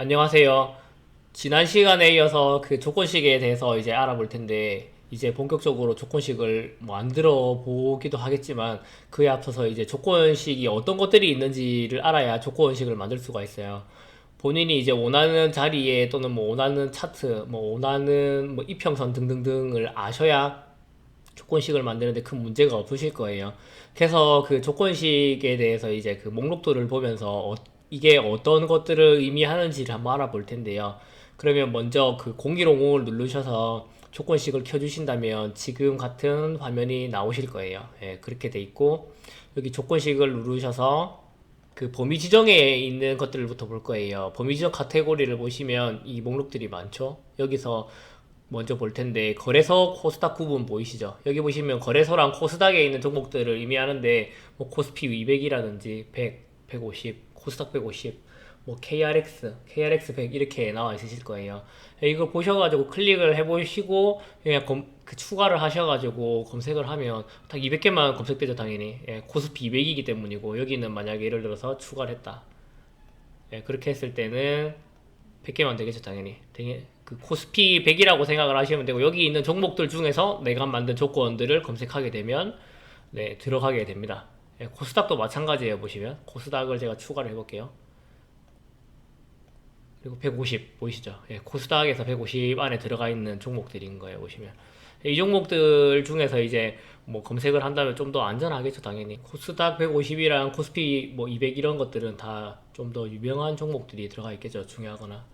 안녕하세요. 지난 시간에 이어서 그 조건식에 대해서 이제 알아볼 텐데, 이제 본격적으로 조건식을 만들어 보기도 하겠지만, 그에 앞서서 이제 조건식이 어떤 것들이 있는지를 알아야 조건식을 만들 수가 있어요. 본인이 이제 원하는 자리에 또는 뭐 원하는 차트, 뭐 원하는 뭐 이평선 등등등을 아셔야 조건식을 만드는데 큰 문제가 없으실 거예요. 그래서 그 조건식에 대해서 이제 그 목록들을 보면서 이게 어떤 것들을 의미하는지를 한번 알아볼 텐데요. 그러면 먼저 그 0150을 누르셔서 조건식을 켜주신다면 지금 같은 화면이 나오실 거예요. 예, 그렇게 돼 있고 여기 조건식을 누르셔서 그 범위 지정에 있는 것들부터 볼 거예요. 범위 지정 카테고리를 보시면 이 목록들이 많죠. 여기서 먼저 볼 텐데 거래소 코스닥 구분 보이시죠? 여기 보시면 거래소랑 코스닥에 있는 종목들을 의미하는데 뭐 코스피 200이라든지 100, 150, 코스닥 150, 뭐 KRX 100 이렇게 나와 있으실 거예요. 이걸 보셔가지고 클릭을 해보시고 그냥 그 추가를 하셔가지고 검색을 하면 딱 200개만 검색되죠 당연히. 예, 코스피 200이기 때문이고 여기는 만약에 예를 들어서 추가를 했다. 예, 그렇게 했을 때는 100개만 되겠죠, 당연히. 그 코스피 100이라고 생각을 하시면 되고, 여기 있는 종목들 중에서 내가 만든 조건들을 검색하게 되면, 네, 들어가게 됩니다. 예, 코스닥도 마찬가지예요, 보시면. 코스닥을 제가 추가를 해볼게요. 그리고 150, 보이시죠? 예, 코스닥에서 150 안에 들어가 있는 종목들인 거예요, 보시면. 이 종목들 중에서 이제 뭐 검색을 한다면 좀 더 안전하겠죠, 당연히. 코스닥 150이랑 코스피 뭐 200 이런 것들은 다 좀 더 유명한 종목들이 들어가 있겠죠, 중요하거나.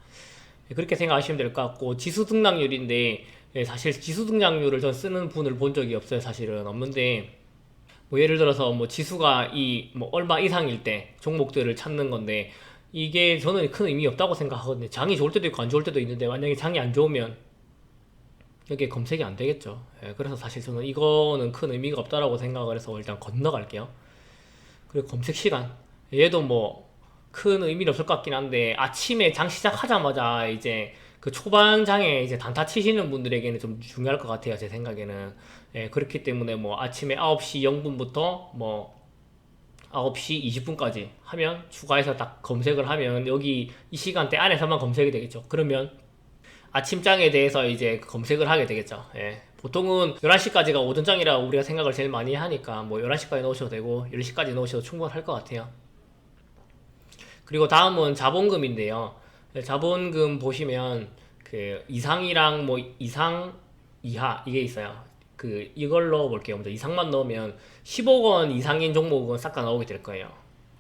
그렇게 생각하시면 될 것 같고 지수 등락률인데 사실 지수 등락률을 전 쓰는 분을 본 적이 없어요. 사실은 없는데 뭐 예를 들어서 뭐 지수가 이 뭐 얼마 이상일 때 종목들을 찾는 건데 이게 저는 큰 의미 없다고 생각하거든요. 장이 좋을 때도 있고 안 좋을 때도 있는데 만약에 장이 안 좋으면 여기에 검색이 안 되겠죠. 그래서 사실 저는 이거는 큰 의미가 없다라고 생각을 해서 일단 건너갈게요. 그리고 검색 시간 얘도 뭐 큰 의미는 없을 것 같긴 한데 아침에 장 시작하자마자 이제 그 초반장에 이제 단타 치시는 분들에게는 좀 중요할 것 같아요 제 생각에는. 그렇기 때문에 뭐 아침에 9시 0분부터 뭐 9시 20분까지 하면 추가해서 딱 검색을 하면 여기 이 시간대 안에서만 검색이 되겠죠. 그러면 아침장에 대해서 이제 검색을 하게 되겠죠. 보통은 11시까지가 오전장이라 우리가 생각을 제일 많이 하니까 뭐 11시까지 넣으셔도 되고 10시까지 넣으셔도 충분할 것 같아요. 그리고 다음은 자본금인데요. 자본금 보시면 그 이상이랑 뭐 이상 이하 이게 있어요. 그 이걸로 볼게요. 먼저 이상만 넣으면 10억 원 이상인 종목은 싹 다 나오게 될 거예요.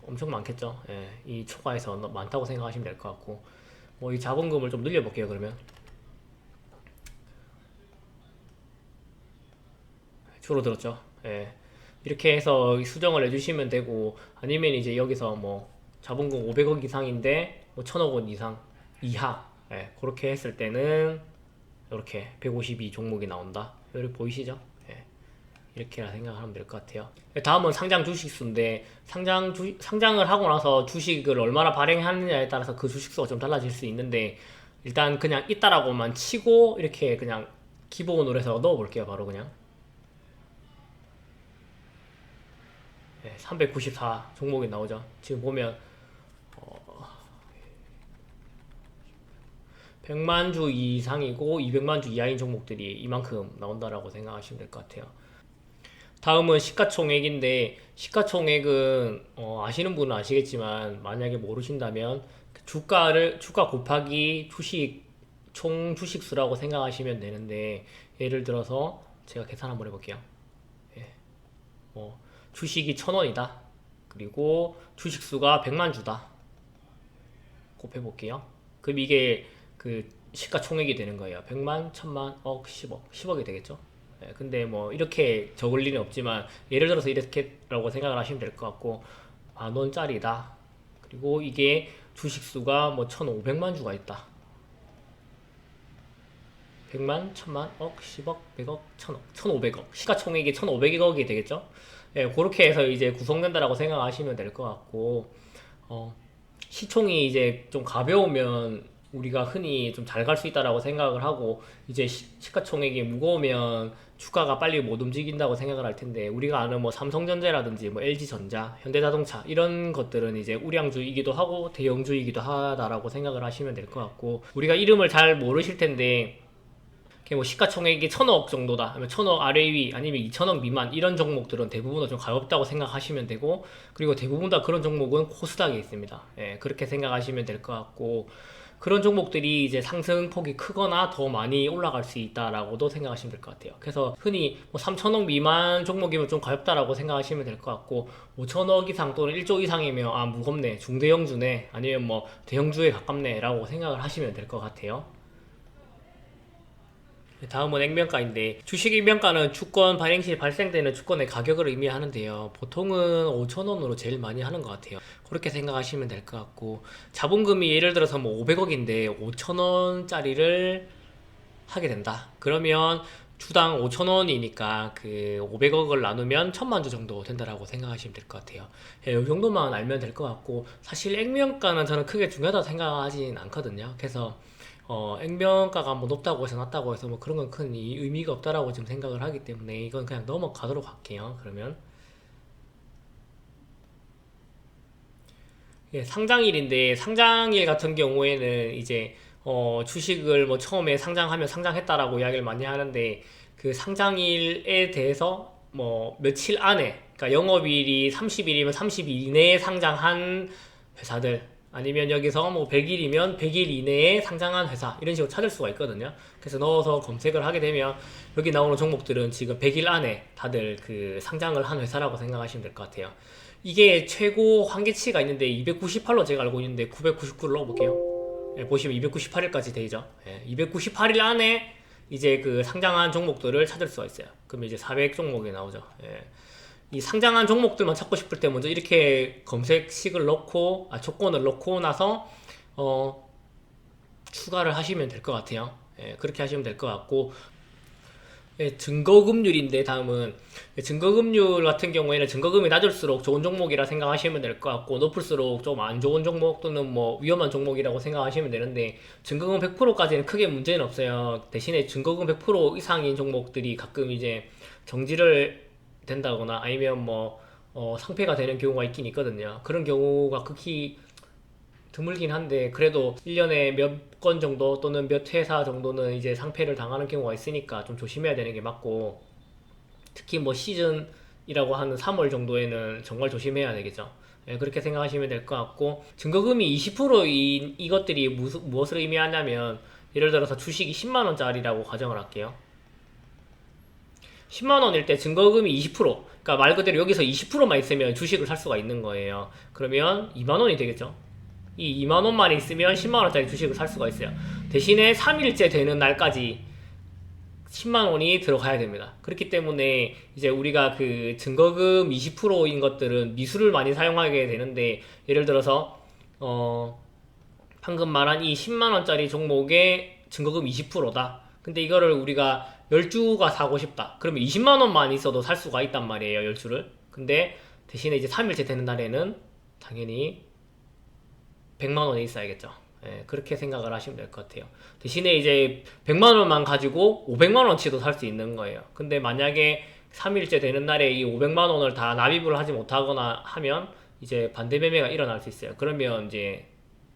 엄청 많겠죠. 이 초과해서 많다고 생각하시면 될 것 같고 뭐 이 자본금을 좀 늘려볼게요. 그러면 줄어들었죠. 이렇게 해서 수정을 해주시면 되고 아니면 이제 여기서 뭐 자본금 500억 이상인데 뭐 1000억 원 이상 이하 그렇게 했을 때는 이렇게 152 종목이 나온다. 여기 보이시죠? 이렇게 생각하면 될 것 같아요. 다음은 상장 주식수인데 상장을 하고 나서 주식을 얼마나 발행하느냐에 따라서 그 주식수가 좀 달라질 수 있는데 일단 그냥 있다라고만 치고 이렇게 그냥 기본으로 해서 넣어볼게요. 바로 그냥 394 종목이 나오죠. 지금 보면 100만 주 이상이고 200만 주 이하인 종목들이 이만큼 나온다라고 생각하시면 될 것 같아요. 다음은 시가총액인데 시가총액은 아시는 분은 아시겠지만 만약에 모르신다면 주가 곱하기 주식 총 주식수라고 생각하시면 되는데 예를 들어서 제가 계산 한번 해볼게요. 뭐 주식이 1000원이다. 그리고 주식수가 100만 주다. 곱해볼게요. 그럼 이게 그 시가총액이 되는 거예요. 100만, 1000만, 억, 10억. 10억이 되겠죠? 근데 뭐 이렇게 적을 일은 없지만 예를 들어서 이렇게라고 생각을 하시면 될 것 같고 만 원짜리다. 그리고 이게 주식수가 뭐 1500만 주가 있다. 100만, 1000만, 억, 10억, 100억, 1000억, 1500억. 시가총액이 1500억이 되겠죠? 그렇게 해서 이제 구성된다라고 생각하시면 될 것 같고, 시총이 이제 좀 가벼우면 우리가 흔히 좀 잘 갈 수 있다라고 생각을 하고 이제 시가총액이 무거우면 주가가 빨리 못 움직인다고 생각을 할 텐데 우리가 아는 뭐 삼성전자라든지 뭐 LG전자, 현대자동차 이런 것들은 이제 우량주이기도 하고 대형주이기도 하다라고 생각을 하시면 될 것 같고 우리가 이름을 잘 모르실 텐데 뭐 시가총액이 1000억 정도다 아니면 1000억 아래 위 아니면 2000억 미만 이런 종목들은 대부분 좀 가볍다고 생각하시면 되고 그리고 대부분 다 그런 종목은 코스닥에 있습니다. 예, 그렇게 생각하시면 될 것 같고 그런 종목들이 이제 상승폭이 크거나 더 많이 올라갈 수 있다라고도 생각하시면 될 것 같아요. 그래서 흔히 뭐 3000억 미만 종목이면 좀 가볍다라고 생각하시면 될 것 같고 5000억 이상 또는 1조 이상이면 아 무겁네 중대형주네 아니면 뭐 대형주에 가깝네 라고 생각을 하시면 될 것 같아요. 다음은 액면가인데 주식 액면가는 주권 발행 시 발생되는 주권의 가격을 의미하는데요. 보통은 5,000원으로 제일 많이 하는 것 같아요. 그렇게 생각하시면 될 것 같고 자본금이 예를 들어서 뭐 500억인데 5,000원짜리를 하게 된다. 그러면 주당 5,000원이니까 그 500억을 나누면 1,000만 주 정도 된다라고 생각하시면 될 것 같아요. 예, 이 정도만 알면 될 것 같고 사실 액면가는 저는 크게 중요하다고 생각하진 않거든요. 그래서 액면가가 뭐 높다고 해서 낮다고 해서 뭐 그런 건 큰 의미가 없다라고 지금 생각을 하기 때문에 이건 그냥 넘어가도록 할게요. 그러면 예, 상장일인데 상장일 같은 경우에는 이제 주식을 뭐 처음에 상장하면 상장했다라고 이야기를 많이 하는데 그 상장일에 대해서 뭐 며칠 안에 그러니까 영업일이 30일이면 30일 이내에 상장한 회사들 아니면 여기서 뭐 100일이면 100일 이내에 상장한 회사 이런 식으로 찾을 수가 있거든요. 그래서 넣어서 검색을 하게 되면 여기 나오는 종목들은 지금 100일 안에 다들 그 상장을 한 회사라고 생각하시면 될 것 같아요. 이게 최고 한계치가 있는데 298로 제가 알고 있는데 999를 넣어볼게요. 예, 보시면 298일까지 되죠. 예, 298일 안에 이제 그 상장한 종목들을 찾을 수가 있어요. 그러면 이제 400종목이 나오죠. 예. 이 상장한 종목들만 찾고 싶을 때 먼저 이렇게 검색식을 넣고 조건을 넣고 나서 추가를 하시면 될 것 같아요. 예, 그렇게 하시면 될 것 같고 예, 증거금률인데 다음은 증거금률 같은 경우에는 증거금이 낮을수록 좋은 종목이라 생각하시면 될 것 같고 높을수록 좀 안 좋은 종목 또는 뭐 위험한 종목이라고 생각하시면 되는데 증거금 100%까지는 크게 문제는 없어요. 대신에 증거금 100% 이상인 종목들이 가끔 이제 정지를 된다거나 아니면 뭐 상폐가 되는 경우가 있긴 있거든요. 그런 경우가 극히 드물긴 한데 그래도 1년에 몇 건 정도 또는 몇 회사 정도는 이제 상폐를 당하는 경우가 있으니까 좀 조심해야 되는 게 맞고 특히 뭐 시즌이라고 하는 3월 정도에는 정말 조심해야 되겠죠. 예, 그렇게 생각하시면 될 것 같고 증거금이 20%인 이것들이 무엇을 의미하냐면 예를 들어서 주식이 10만원짜리라고 가정을 할게요. 10만원일 때 증거금이 20% 그러니까 말 그대로 여기서 20%만 있으면 주식을 살 수가 있는 거예요. 그러면 2만원이 되겠죠. 이 2만원만 있으면 10만원짜리 주식을 살 수가 있어요. 대신에 3일째 되는 날까지 10만원이 들어가야 됩니다. 그렇기 때문에 이제 우리가 그 증거금 20%인 것들은 미수를 많이 사용하게 되는데 예를 들어서 방금 말한 이 10만원짜리 종목의 증거금 20%다. 근데 이거를 우리가 10주가 사고 싶다. 그러면 20만원만 있어도 살 수가 있단 말이에요. 10주를. 근데 대신에 이제 3일째 되는 날에는 당연히 100만원이 있어야겠죠. 예, 그렇게 생각을 하시면 될 것 같아요. 대신에 이제 100만원만 가지고 500만원치도 살 수 있는 거예요. 근데 만약에 3일째 되는 날에 이 500만원을 다 납입을 하지 못하거나 하면 이제 반대 매매가 일어날 수 있어요. 그러면 이제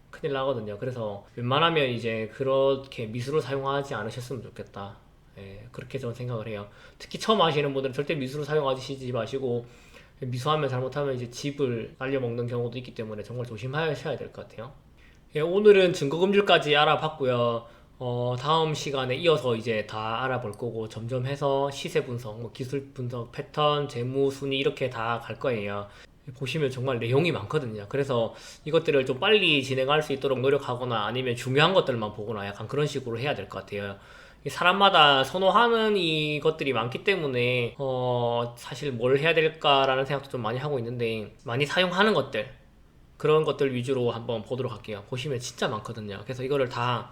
큰일 나거든요. 그래서 웬만하면 이제 그렇게 미수를 사용하지 않으셨으면 좋겠다. 예, 그렇게 저는 생각을 해요. 특히 처음 하시는 분들은 절대 미수를 사용하시지 마시고 미수하면 잘못하면 이제 집을 날려먹는 경우도 있기 때문에 정말 조심하셔야 될 것 같아요. 예, 오늘은 증거금률까지 알아봤고요. 다음 시간에 이어서 이제 다 알아볼 거고 점점 해서 시세 분석, 뭐 기술 분석, 패턴, 재무, 순위 이렇게 다 갈 거예요. 보시면 정말 내용이 많거든요. 그래서 이것들을 좀 빨리 진행할 수 있도록 노력하거나 아니면 중요한 것들만 보거나 약간 그런 식으로 해야 될 것 같아요. 사람마다 선호하는 이것들이 많기 때문에 사실 뭘 해야 될까라는 생각도 좀 많이 하고 있는데 많이 사용하는 것들 그런 것들 위주로 한번 보도록 할게요. 보시면 진짜 많거든요. 그래서 이거를 다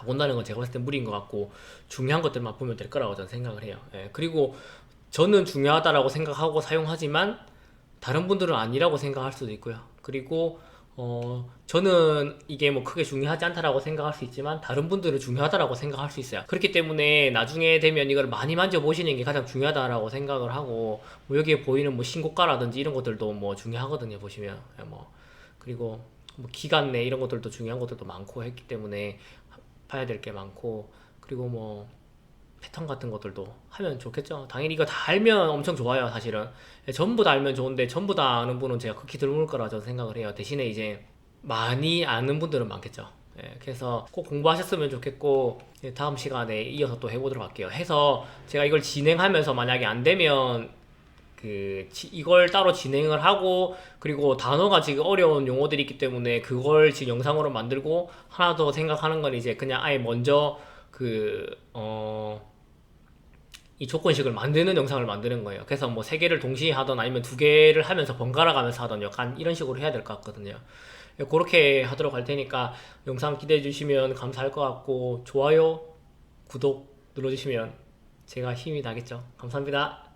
본다는 건 제가 봤을 때 무리인 것 같고 중요한 것들만 보면 될 거라고 저는 생각을 해요. 예, 그리고 저는 중요하다라고 생각하고 사용하지만 다른 분들은 아니라고 생각할 수도 있고요. 그리고 저는 이게 뭐 크게 중요하지 않다라고 생각할 수 있지만 다른 분들은 중요하다라고 생각할 수 있어요. 그렇기 때문에 나중에 되면 이걸 많이 만져보시는 게 가장 중요하다라고 생각을 하고, 뭐 여기에 보이는 뭐 신고가라든지 이런 것들도 뭐 중요하거든요, 보시면. 예, 뭐 그리고 뭐 기간 내 이런 것들도 중요한 것들도 많고 했기 때문에 봐야 될 게 많고, 그리고 뭐 패턴 같은 것들도 하면 좋겠죠. 당연히 이거 다 알면 엄청 좋아요, 사실은. 예, 전부 다 알면 좋은데 전부 다 아는 분은 제가 극히 드물 거라 저는 생각을 해요. 대신에 이제 많이 아는 분들은 많겠죠. 예, 그래서 꼭 공부하셨으면 좋겠고, 예, 다음 시간에 이어서 또 해보도록 할게요. 해서 제가 이걸 진행하면서 만약에 안 되면 이걸 따로 진행을 하고, 그리고 단어가 지금 어려운 용어들이 있기 때문에 그걸 지금 영상으로 만들고, 하나 더 생각하는 건 이제 그냥 아예 먼저 이 조건식을 만드는 영상을 만드는 거예요. 그래서 뭐 세 개를 동시에 하던 아니면 두 개를 하면서 번갈아 가면서 하던 약간 이런 식으로 해야 될 것 같거든요. 그렇게 하도록 할 테니까 영상 기대해 주시면 감사할 것 같고, 좋아요, 구독 눌러주시면 제가 힘이 나겠죠. 감사합니다.